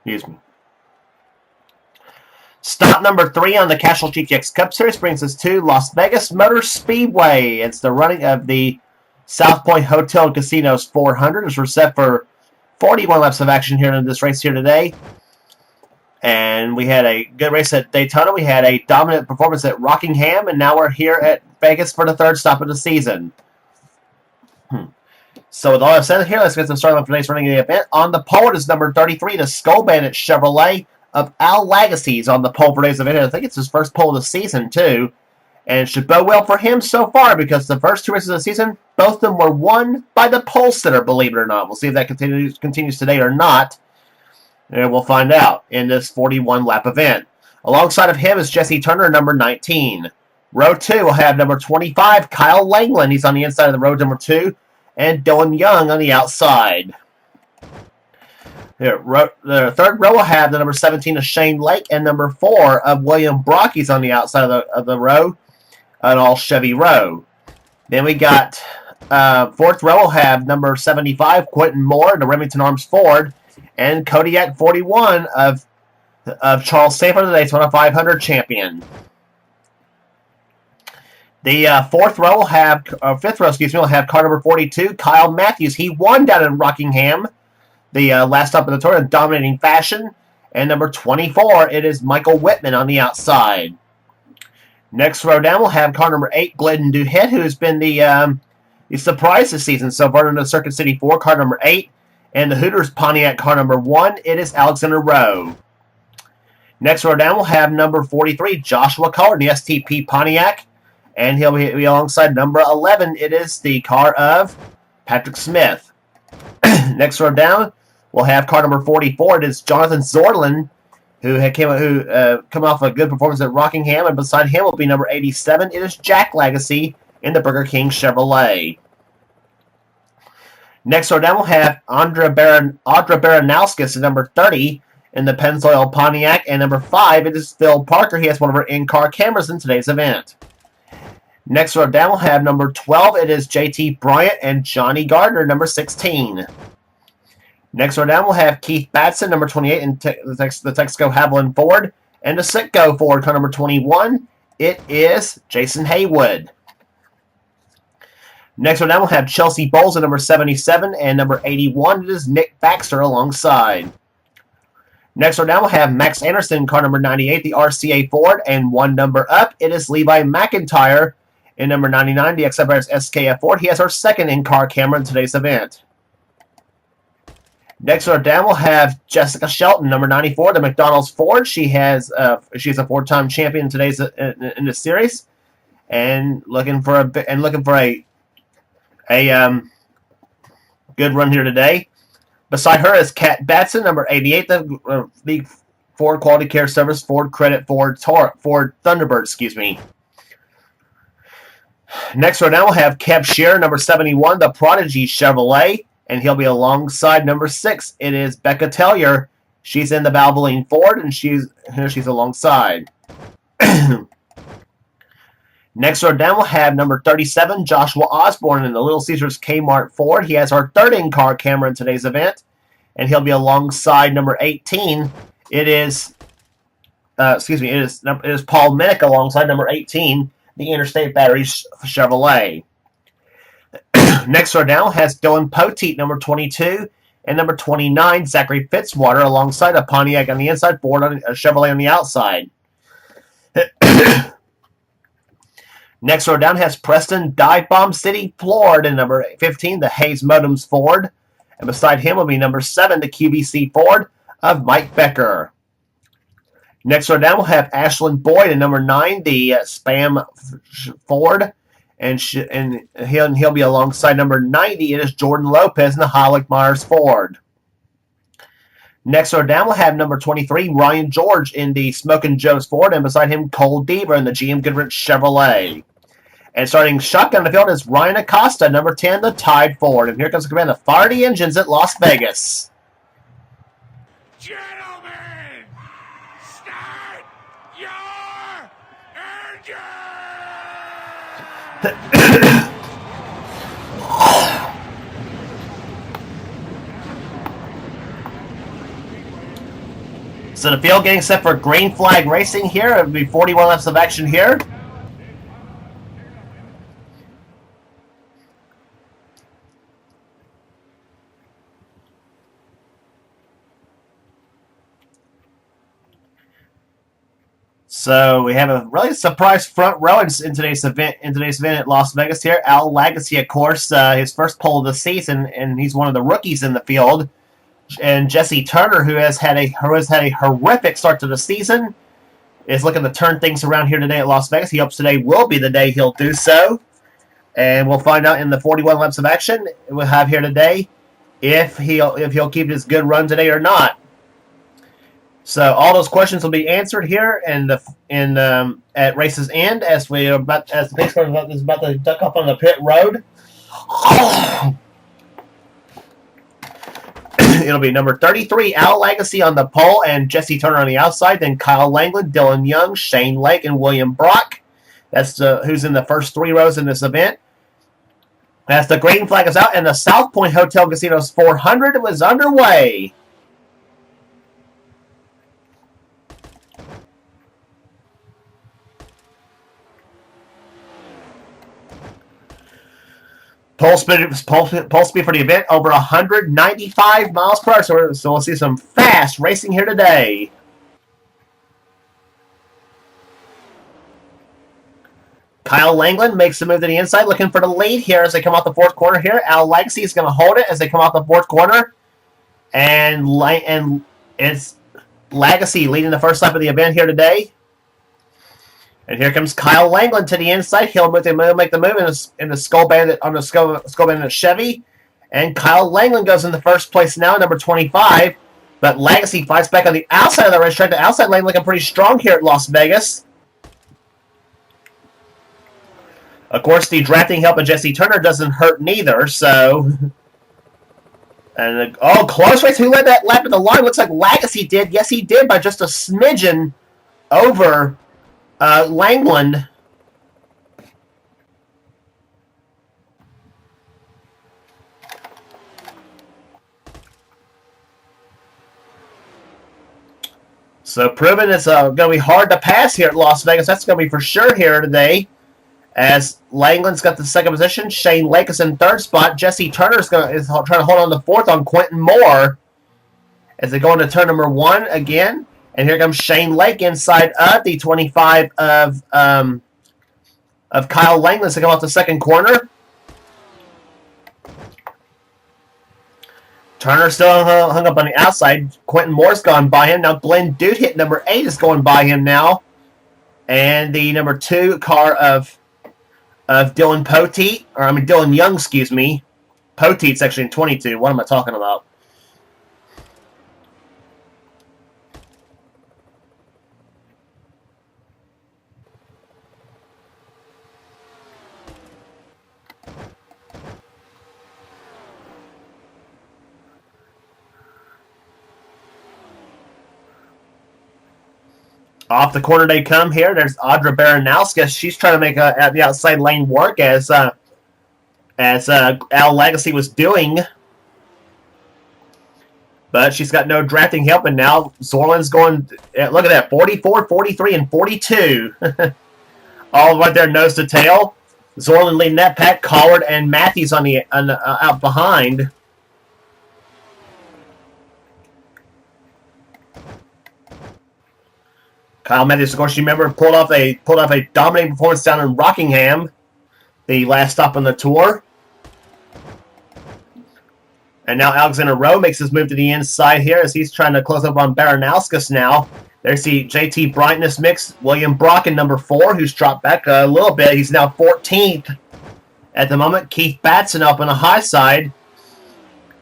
Excuse me. Stop number 3 on the Castrol GTX Cup Series brings us to Las Vegas Motor Speedway. It's the running of the South Point Hotel and Casinos 400. As we're set for 41 laps of action here in this race here today. And we had a good race at Daytona. We had a dominant performance at Rockingham. And now we're here at Vegas for the third stop of the season. So with all that said here, let's get started on today's running of the event. On the pole, it is number 33, the Skull Bandit Chevrolet of Al Lagacy's on the pole for today's event. I think it's his first pole of the season, too. And it should bode well for him so far because the first 2 races of the season, both of them were won by the pole sitter, believe it or not. We'll see if that continues today or not. And we'll find out in this 41-lap event. Alongside of him is Jesse Turner, number 19. Row 2 will have number 25, Kyle Langland. He's on the inside of the road, number 2. And Dylan Young on the outside. Here, the third row will have the number 17 of Shane Lake and number 4 of William Brock. He's on the outside of the row, an all Chevy row. Then we got fourth row will have number 75 Quentin Moore, the Remington Arms Ford, and Kodiak 41 of Charles Sanford, the Daytona 500 champion. The fifth row will have car number 42, Kyle Matthews. He won down in Rockingham, the last stop of the tour in dominating fashion. And number 24, it is Michael Whitman on the outside. Next row down, we'll have car number 8, Glidden Duhett, who has been the surprise this season so far in the Circuit City 4, car number 8. And the Hooters Pontiac car number 1, it is Alexander Rowe. Next row down, we'll have number 43, Joshua Cullen, the STP Pontiac. And he'll be alongside number 11. It is the car of Patrick Smith. Next row down, we'll have car number 44. It is Jonathan Zorlin, who come off a good performance at Rockingham. And beside him will be number 87. It is Jack Lagacy in the Burger King Chevrolet. Next row down, we'll have Audra Baranowskis at number 30 in the Pennzoil Pontiac. And number 5, it is Phil Parker. He has one of our in-car cameras in today's event. Next row down, we'll have number 12. It is JT Bryant and Johnny Gardner, number 16. Next row down, we'll have Keith Batson, number 28, in the Texaco Haviland Ford. And the Citgo Ford, car number 21. It is Jason Haywood. Next row down, we'll have Chelsea Bowles at number 77. And number 81, it is Nick Baxter alongside. Next row down, we'll have Max Anderson, car number 98, the RCA Ford. And one number up, it is Levi McIntyre. In number 99, the XFR's SKF Ford. He has our second in-car camera in today's event. Next row down, we'll have Jessica Shelton, number 94, the McDonald's Ford. She's a 4-time champion in this series, and looking for a good run here today. Beside her is Kat Batson, number 88, the Ford Quality Care Service Ford Credit Ford Thunderbird. Excuse me. Next row down, we'll have Kev Shearer, number 71, the Prodigy Chevrolet, and he'll be alongside number 6. It is Becca Tellier. She's in the Valvoline Ford, and she's alongside. Next row down, we'll have number 37, Joshua Osborne, in the Little Caesars Kmart Ford. He has our third in-car camera in today's event, and he'll be alongside number 18. It is Paul Minnick alongside number 18. The Interstate Batteries Chevrolet. Next row down has Dylan Poteet, number 22, and number 29, Zachary Fitzwater, alongside a Pontiac on the inside, Ford on a Chevrolet on the outside. Next row down has Preston Dive Bomb City Florida, and number 15, the Hayes Modems Ford. And beside him will be number 7, the QVC Ford of Mike Becker. Next row down, we'll have Ashlyn Boyd at number 9, the Spam Ford, and he'll be alongside number 90. It is Jordan Lopez in the Hollick Myers Ford. Next row down, we'll have number 23, Ryan George in the Smokin' Joe's Ford, and beside him, Cole Deaver in the GM Goodrich Chevrolet. And starting shotgun in the field is Ryan Acosta, number 10, the Tide Ford. And here comes the command to fire the engines at Las Vegas. So the field getting set for green flag racing here. It'll be 41 laps of action here. So we have a really surprise front row in today's event. In today's event at Las Vegas here, Al Legacy, of course, his first pole of the season, and he's one of the rookies in the field. And Jesse Turner, who has had a horrific start to the season, is looking to turn things around here today at Las Vegas. He hopes today will be the day he'll do so, and we'll find out in the 41 laps of action we'll have here today if he'll keep his good run today or not. So all those questions will be answered here at race's end as the pace car is about to duck up on the pit road. It'll be number 33, Al Legacy on the pole, and Jesse Turner on the outside. Then Kyle Langland, Dylan Young, Shane Lake, and William Brock. That's who's in the first 3 rows in this event. As the green flag is out, and the South Point Hotel Casinos 400 was underway. Pole speed for the event over 195 miles per hour. So we'll see some fast racing here today. Kyle Langland makes the move to the inside, looking for the lead here as they come out the 4th corner here. Al Legacy is going to hold it as they come out the 4th corner. And it's Legacy leading the first lap of the event here today. And here comes Kyle Langland to the inside. He'll make the move in the Skull Bandit on the Skull Bandit Chevy. And Kyle Langland goes in the first place now, number 25. But Legacy fights back on the outside of the racetrack. The outside lane looking pretty strong here at Las Vegas. Of course, the drafting help of Jesse Turner doesn't hurt neither, so... And close race. Who led that lap at the line? Looks like Legacy did. Yes, he did by just a smidgen over Langland. So proving it's going to be hard to pass here at Las Vegas. That's going to be for sure here today. As Langland's got the 2nd position, Shane Lake is in 3rd spot. Jesse Turner is trying to hold on to 4th on Quentin Moore as they go into turn number 1 again. And here comes Shane Lake inside of the 25 of Kyle Langland to come off the 2nd corner. Turner still hung up on the outside. Quentin Moore's gone by him. Now Glenn Dude hit number 8 is going by him now. And the number 2 car of Dylan Young, excuse me. Poteet's actually in 22. What am I talking about? Off the corner they come here. There's Audra Baranowska. She's trying to make at the outside lane work as Al Legacy was doing. But she's got no drafting help, and now Zorland's going, look at that, 44, 43, and 42. All right there, nose to tail. Zorland leading that pack. Collard and Matthews out behind. Kyle Matthews, of course, you remember, pulled off a dominating performance down in Rockingham, the last stop on the tour. And now Alexander Rowe makes his move to the inside here as he's trying to close up on Baranauskas now. There's the JT Brightness mix. William Brock in number 4, who's dropped back a little bit. He's now 14th at the moment. Keith Batson up on the high side.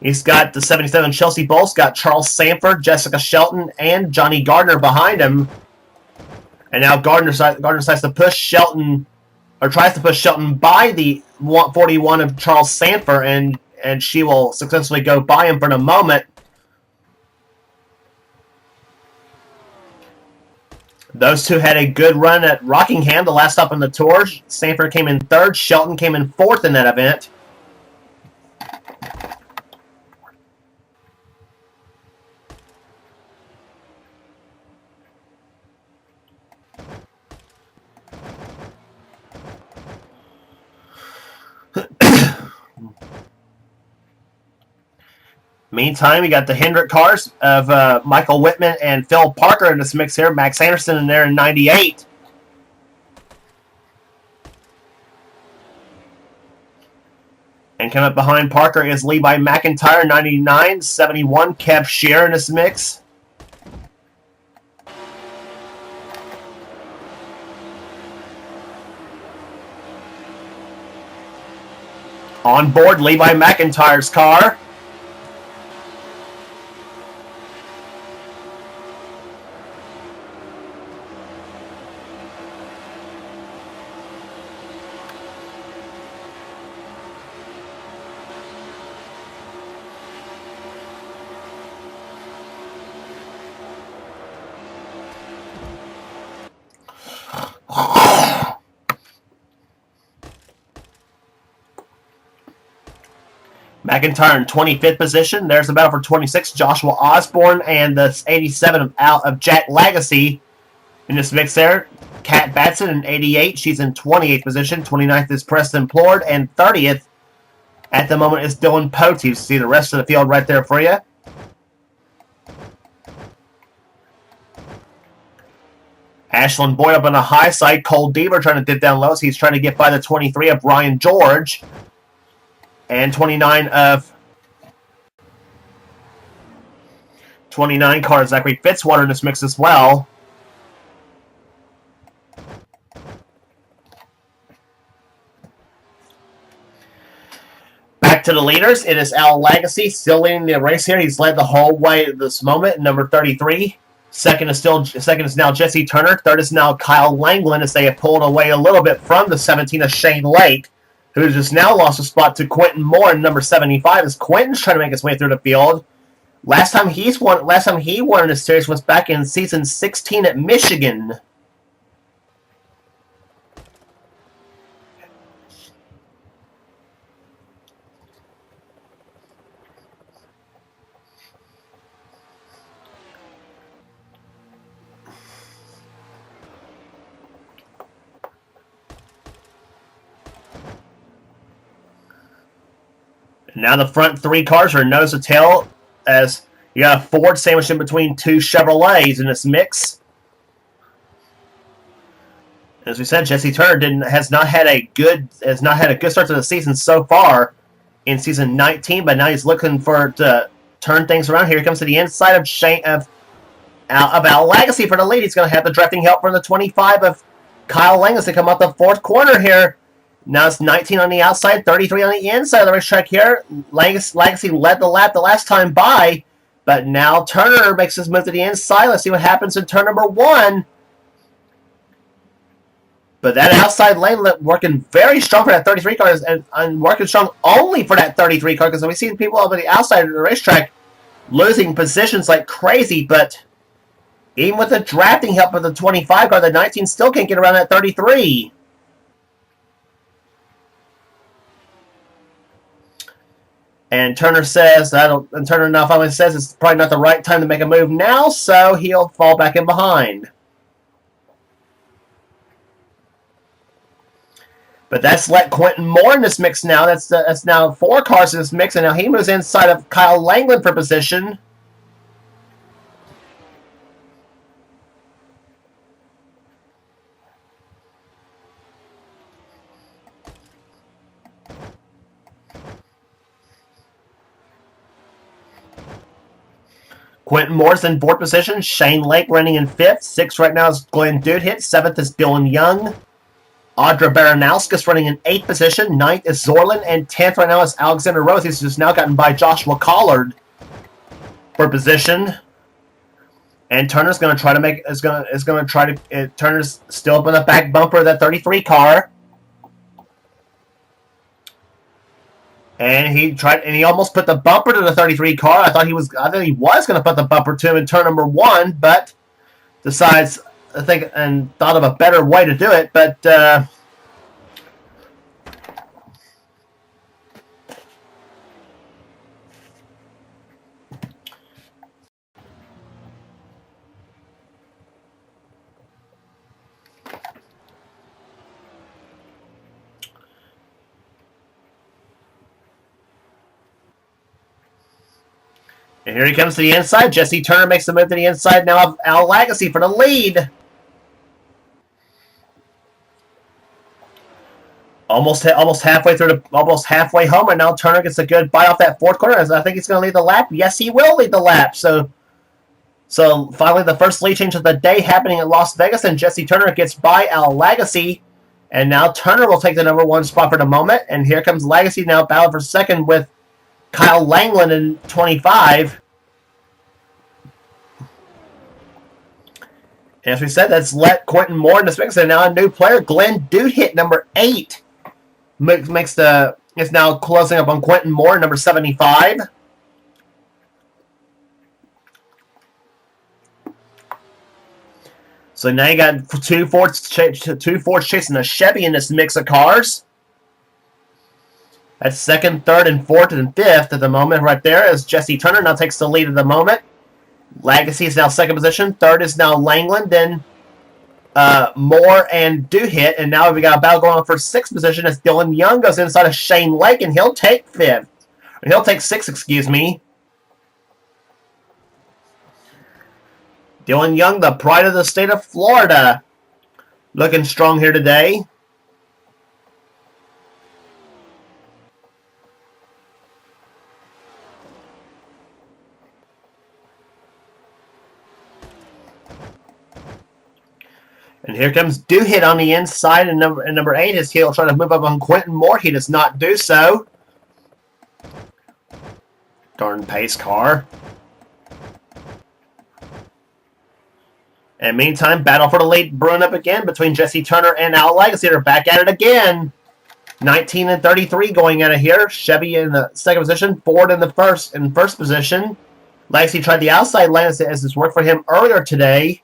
He's got the 77 Chelsea Bolts, got Charles Sanford, Jessica Shelton, and Johnny Gardner behind him. And now Gardner decides to push Shelton, or tries to push Shelton by the 41 of Charles Sanford, and she will successfully go by him for the moment. Those two had a good run at Rockingham, the last stop on the tour. Sanford came in 3rd. Shelton came in 4th in that event. Meantime, we got the Hendrick cars of Michael Whitman and Phil Parker in this mix here. Max Anderson in there in 98. And coming up behind Parker is Levi McIntyre, 99. 71, Kev Shear in this mix. On board, Levi McIntyre's car. McIntyre in 25th position. There's the battle for 26. Joshua Osborne and the 87 of Jack Legacy in this mix there. Kat Batson in 88. She's in 28th position. 29th is Preston Plord. And 30th at the moment is Dylan Pote. You see the rest of the field right there for you. Ashlyn Boyd up on the high side. Cole Deaver trying to dip down low. So he's trying to get by the 23 of Ryan George. And 29 of 29 car Zachary Fitzwater in this mix as well. Back to the leaders. It is Al Legacy still leading the race here. He's led the whole way at this moment. Number 33. Second is now Jesse Turner. Third is now Kyle Langland as they have pulled away a little bit from the 17 of Shane Lake, who just now lost a spot to Quentin Moore in number 75 as Quentin's trying to make his way through the field. Last time he won in this series was back in season 16 at Michigan. Now the front three cars are nose to tail as you got a Ford sandwiched in between two Chevrolets in this mix. As we said, Jesse Turner has not had a good start to the season so far in season 19, but now he's looking to turn things around. Here he comes to the inside of Al Legacy for the lead. He's going to have the drafting help from the 25 of Kyle Langus to come up the fourth corner here. Now it's 19 on the outside, 33 on the inside of the racetrack here. Legacy led the lap the last time by, but now Turner makes his move to the inside. Let's see what happens in turn number 1. But that outside lane working very strong for that 33 car and working strong only for that 33 car because we've seen people over the outside of the racetrack losing positions like crazy, but even with the drafting help of the 25 car, the 19 still can't get around that 33. And Turner says, Turner now finally says it's probably not the right time to make a move now, so he'll fall back in behind. But that's let Quentin Moore in this mix now. That's now 4 cars in this mix, and now he moves inside of Kyle Langland for position. Quentin Moore's in 4th position. Shane Lake running in 5th. 6th right now is Glenn Dudehit. 7th is Dylan Young. Audra Baranowskis running in 8th position. 9th is Zorlin. And 10th right now is Alexander Rose. He's just now gotten by Joshua Collard for position. And Turner's going to try to Turner's still up in the back bumper of that 33 car. And he almost put the bumper to the 33 car. I thought he was going to put the bumper to him in turn number 1, but decides and thought of a better way to do it. But And here he comes to the inside. Jesse Turner makes the move to the inside. Now Al Lagasse for the lead. Almost halfway home, and now Turner gets a good bite off that fourth corner. I think he's going to lead the lap. Yes, he will lead the lap. So finally, the first lead change of the day happening in Las Vegas, and Jesse Turner gets by Al Lagasse, and now Turner will take the number one spot for the moment. And here comes Lagasse now battling for second with Kyle Langland in 25. As we said, that's let Quentin Moore in this mix, and now a new player, Glenn Duhit, number 8. Is now closing up on Quentin Moore, number 75. So now you got two Fords chasing a Chevy in this mix of cars. That's second, third, and fourth, and fifth at the moment right there as Jesse Turner now takes the lead at the moment. Lagasse is now second position. Third is now Langland. Then Moore and Duhit. And now we got a battle going on for sixth position as Dylan Young goes inside of Shane Lake, and he'll take fifth. He'll take sixth, excuse me. Dylan Young, the pride of the state of Florida. Looking strong here today. And here comes Duhit on the inside, and number 8 is he'll try to move up on Quentin Moore. He does not do so. Darn pace car. And meantime, battle for the lead brewing up again between Jesse Turner and Al Lagasse. They're back at it again. 19 and 33 going out of here. Chevy in the second position. Ford in first position. Lagasse tried the outside lane as this worked for him earlier today.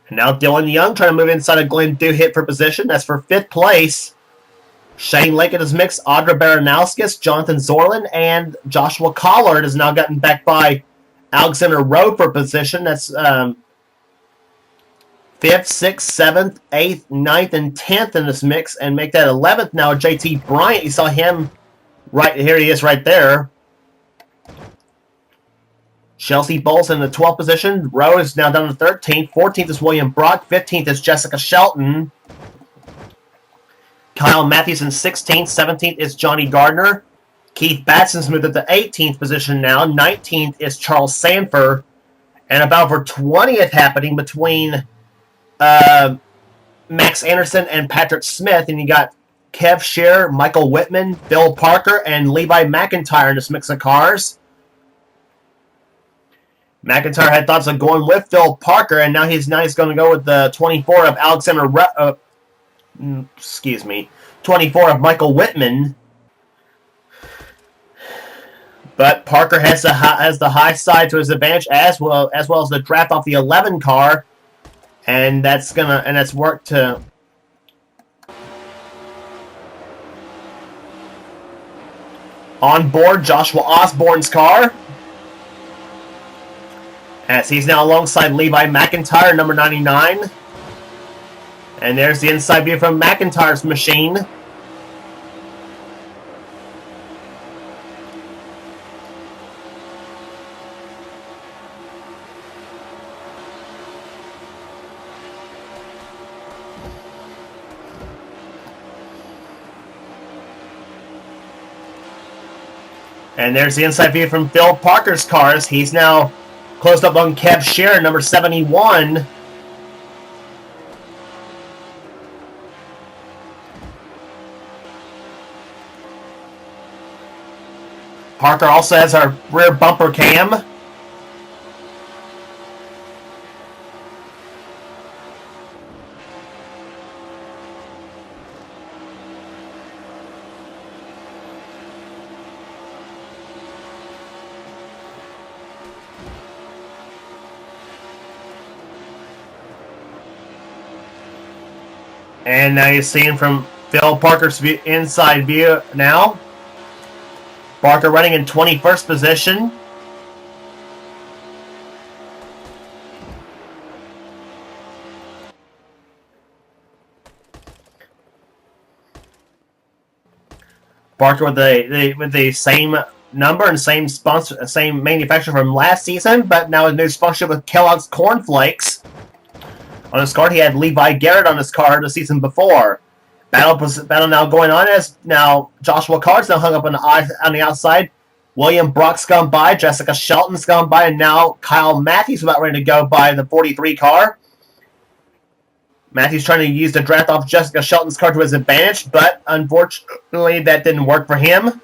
And now Dylan Young trying to move inside of Glenn Duhit for position. That's for fifth place. Shane Lake in his mix. Audra Baranowskis, Jonathan Zorlin, and Joshua Collard has now gotten back by Alexander Rowe for position. That's 5th, 6th, 7th, 8th, 9th, and 10th in this mix. And make that 11th now. JT Bryant, you saw him right here. He is right there. Chelsea Bowles in the 12th position. Rowe is now down to 13th. 14th is William Brock. 15th is Jessica Shelton. Kyle Matthews in 16th. 17th is Johnny Gardner. Keith Batson's moved up to 18th position now. 19th is Charles Sanford. And about for 20th happening between Max Anderson and Patrick Smith. And you got Kev Scheer, Michael Whitman, Bill Parker, and Levi McIntyre in this mix of cars. McIntyre had thoughts of going with Phil Parker, and now he's going to go with the 24 of Alexander. 24 of Michael Whitman. But Parker has the high side to his advantage as well as the draft off the 11 car, and that's worked to. On board Joshua Osborne's car. As he's now alongside Levi McIntyre, number 99. And there's the inside view from McIntyre's machine. And there's the inside view from Phil Parker's cars. He's now closed up on Kev Scheer, number 71. Parker also has our rear bumper cam. And now you're seeing from Phil Parker's inside view now. Parker running in 21st position. Barker with the same number and same sponsor, same manufacturer from last season, but now a new sponsorship with Kellogg's Corn Flakes. On his card, he had Levi Garrett on his card the season before. Battle now going on as now Joshua Card's now hung up on the outside. William Brock's gone by, Jessica Shelton's gone by, and now Kyle Matthews about ready to go by the 43 car. Matthews trying to use the draft off Jessica Shelton's card to his advantage, but unfortunately that didn't work for him.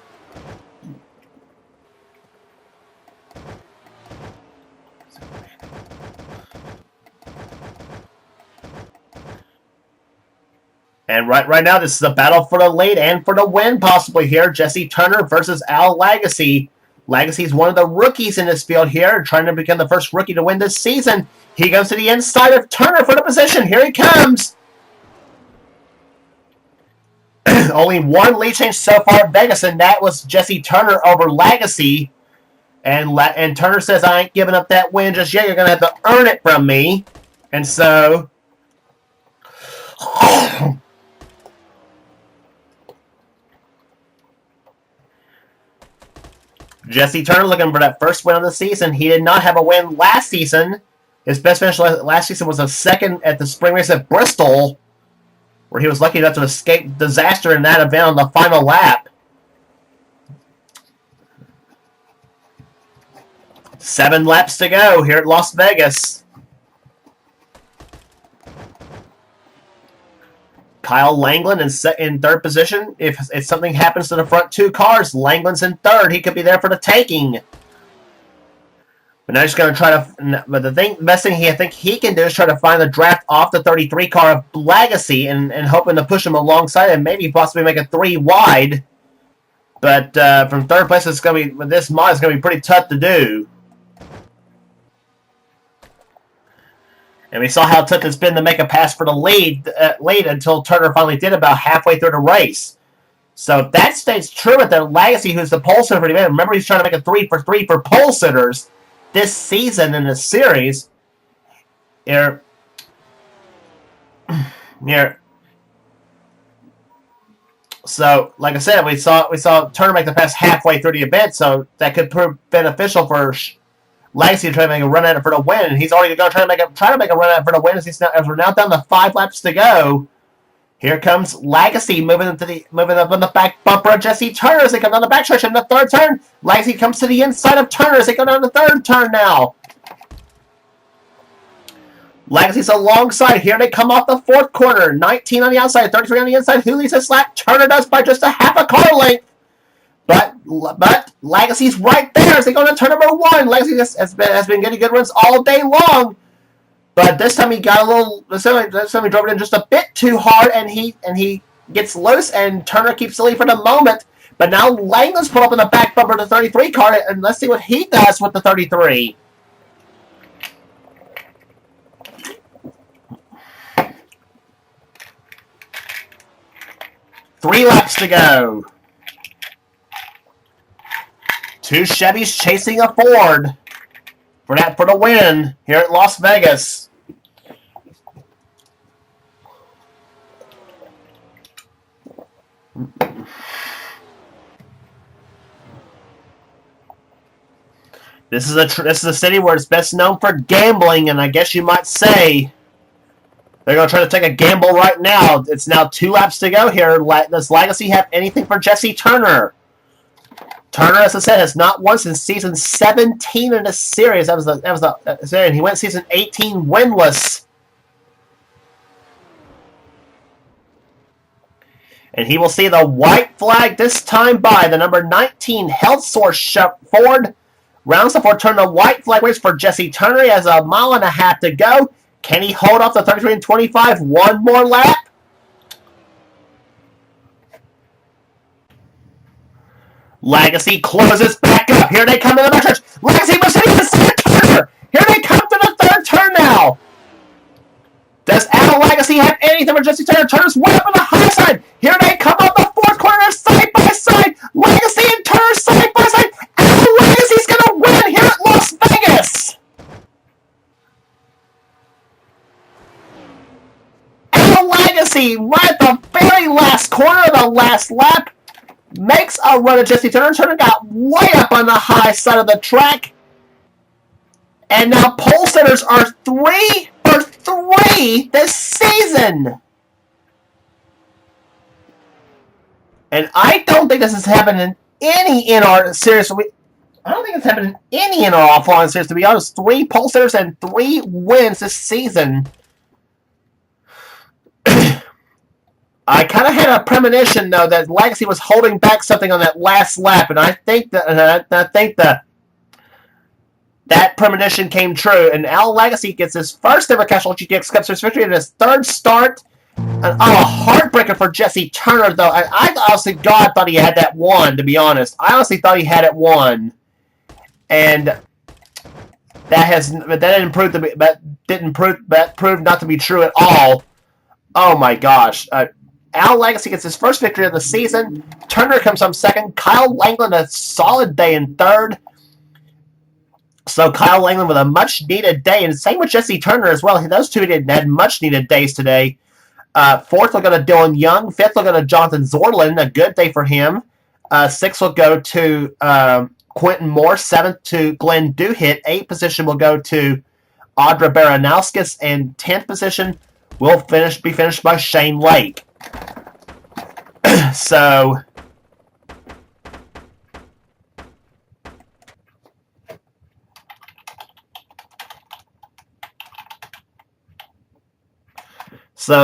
And right now, this is a battle for the lead and for the win, possibly here. Jesse Turner versus Al Lagasse. Lagasse's one of the rookies in this field here, trying to become the first rookie to win this season. He goes to the inside of Turner for the position. Here he comes. Only one lead change so far at Vegas, and that was Jesse Turner over Lagasse. And Turner says, I ain't giving up that win just yet. You're going to have to earn it from me. And so... Jesse Turner looking for that first win of the season. He did not have a win last season. His best finish last season was a second at the spring race at Bristol, where he was lucky enough to escape disaster in that event on the final lap. 7 laps to go here at Las Vegas. Kyle Langland in third position. If something happens to the front 2 cars, Langland's in third. He could be there for the taking. But now he's going to try to... But the best thing I think he can do is try to find the draft off the 33 car of Lagasse and hoping to push him alongside and maybe possibly make a 3 wide. But from third place, it's going to be... With this mod, it's going to be pretty tough to do. And we saw how tough it's been to make a pass for the lead until Turner finally did about halfway through the race. So if that stays true with the Lagasse, who's the pole sitter for the event, remember he's trying to make a 3 for 3 for pole sitters this season in this series. Here. So, like I said, we saw Turner make the pass halfway through the event, so that could prove beneficial for Lagasse to try to make a run at it for the win, and he's already going to try to make a run at it for the win as we're now down to 5 laps to go. Here comes Lagasse moving up on the back bumper of Jesse Turner as they come down the backstretch in the third turn. Lagasse comes to the inside of Turner as they go down the third turn now. Lagasse's alongside. Here they come off the fourth corner. 19 on the outside, 33 on the inside. Who leads this lap? Turner does by just a half a car length. But Lagasse's right there as they go to turn number 1. Lagasse has been getting good runs all day long. But this time he got a little... This time he drove it in just a bit too hard, and he gets loose, and Turner keeps the lead for the moment. But now Langland's put up in the back bumper of the 33 car, and let's see what he does with the 33. Three laps to go. 2 Chevys chasing a Ford for the win here at Las Vegas. This is a city where it's best known for gambling, and I guess you might say they're going to try to take a gamble right now. It's now 2 laps to go here. Does Lagasse have anything for Jesse Turner? Turner, as I said, has not won since season 17 in the series. That was the and he went season 18 winless. And he will see the white flag this time by the number 19 Health Source Ford. Rounds the 4 turn, the white flag waits for Jesse Turner. He has a mile and a half to go. Can he hold off the 33 and 25 one more lap? Lagasse closes back up. Here they come to the backstretch. Lagasse must hit the second turn. Here they come to the third turn now. Does Al Lagasse have anything for Jesse Turner? Turner's way up on the high side. Here they come up the fourth corner side by side. Lagasse and Turner side by side. Al Lagasse's going to win here at Las Vegas. Al Lagasse right at the very last corner of the last lap makes a run at Jesse Turner. Turner got way up on the high side of the track. And now pole sitters are 3 for 3 this season. And I don't think this is happening any in our series. I don't think it's happening any in our offline series, to be honest. 3 pole sitters and 3 wins this season. I kind of had a premonition, though, that Legacy was holding back something on that last lap, and I think that that premonition came true. And Al Legacy gets his first ever Castrol GTX Cup Series victory in his 3rd start. And, a heartbreaker for Jesse Turner, though. I honestly, God, thought he had that won, to be honest. I honestly thought he had it won. And that proved not to be true at all. Oh my gosh. Al Legacy gets his first victory of the season. Turner comes home 2nd. Kyle Langland a solid day in 3rd. So Kyle Langland with a much-needed day. And same with Jesse Turner as well. Those two had much-needed days today. 4th will go to Dylan Young. 5th will go to Jonathan Zorlin. A good day for him. 6th will go to Quentin Moore. 7th to Glenn Duhit. 8th position will go to Audra Baranowskis. And 10th position will be finished by Shane Lake. So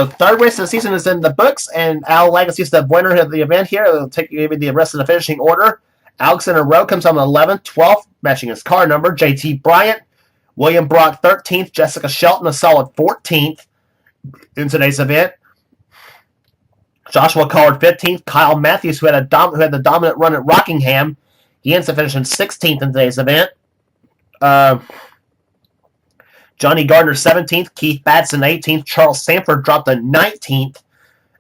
third race of the season is in the books, and Al Legacy is the winner of the event here. It'll take maybe the rest of the finishing order. Alexander Rowe comes on 11th, 12th, matching his car number. JT Bryant, William Brock 13th, Jessica Shelton a solid 14th in today's event. Joshua Collard 15th, Kyle Matthews, who had the dominant run at Rockingham, he ends up finishing 16th in today's event. Johnny Gardner 17th, Keith Batson 18th, Charles Sanford dropped to 19th,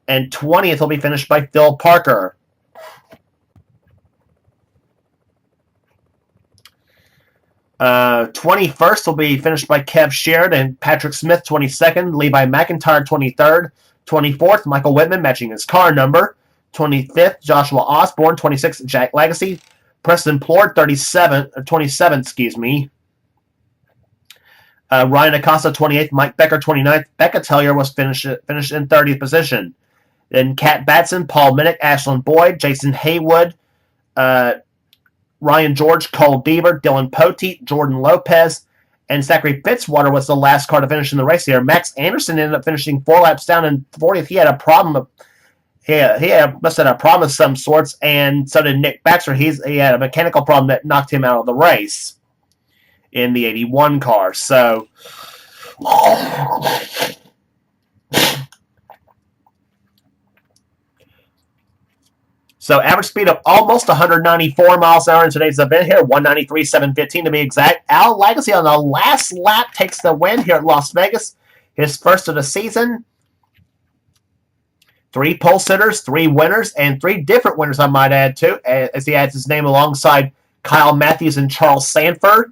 and 20th will be finished by Phil Parker. Uh, 21st will be finished by Kev Sherrod and Patrick Smith 22nd, Levi McIntyre 23rd, 24th Michael Whitman matching his car number, 25th Joshua Osborne, 26th Jack Legacy, Preston Plord 27, excuse me. Ryan Acosta 28th, Mike Becker 29th, Becca Tellier was finished in 30th position. Then Kat Batson, Paul Minnick, Ashlyn Boyd, Jason Haywood, Ryan George, Cole Deaver, Dylan Poteet, Jordan Lopez, and Zachary Fitzwater was the last car to finish in the race here. Max Anderson ended up finishing 4 laps down in 40th. He had a problem. He must have had a problem of some sorts, and so did Nick Baxter. He had a mechanical problem that knocked him out of the race in the 81 car. So average speed of almost 194 miles an hour in today's event here, 193.715 to be exact. Al Legacy on the last lap takes the win here at Las Vegas, his first of the season. 3 pole sitters, 3 winners, and 3 different winners, I might add, too, as he adds his name alongside Kyle Matthews and Charles Sanford.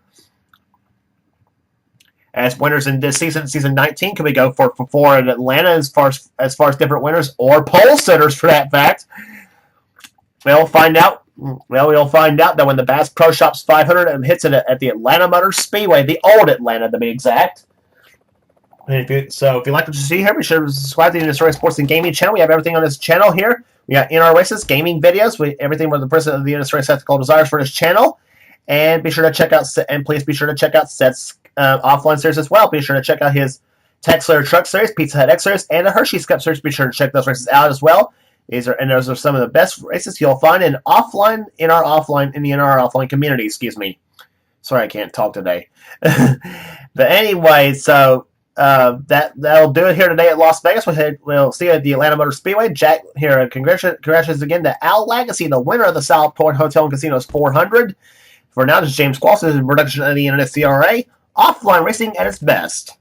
As winners in this season 19, can we go for 4 in Atlanta as far as different winners, or pole sitters for that fact? We'll find out. Well, we'll find out that when the Bass Pro Shops 500 and hits it at the Atlanta Motor Speedway, the old Atlanta to be exact. And if you like what you see here, be sure to subscribe to the NNSCRA Sports and Gaming channel. We have everything on this channel here. We got in our races, gaming videos, everything with the president of the NNSCRA Tactical desires for this channel. And be sure to check out, please be sure to check out Seth's offline series as well. Be sure to check out his Tech Slayer Truck Series, Pizza Hut X Series, and the Hershey's Cup Series. Be sure to check those races out as well. Those are some of the best races you'll find in our offline community. Excuse me. Sorry, I can't talk today. But anyway, so that'll do it here today at Las Vegas. We'll see you at the Atlanta Motor Speedway. Jack here. Congratulations again to Al Legacy, the winner of the South Point Hotel and Casinos 400. For now, this is James Qualls, in production of the NNSCRA. Offline racing at its best.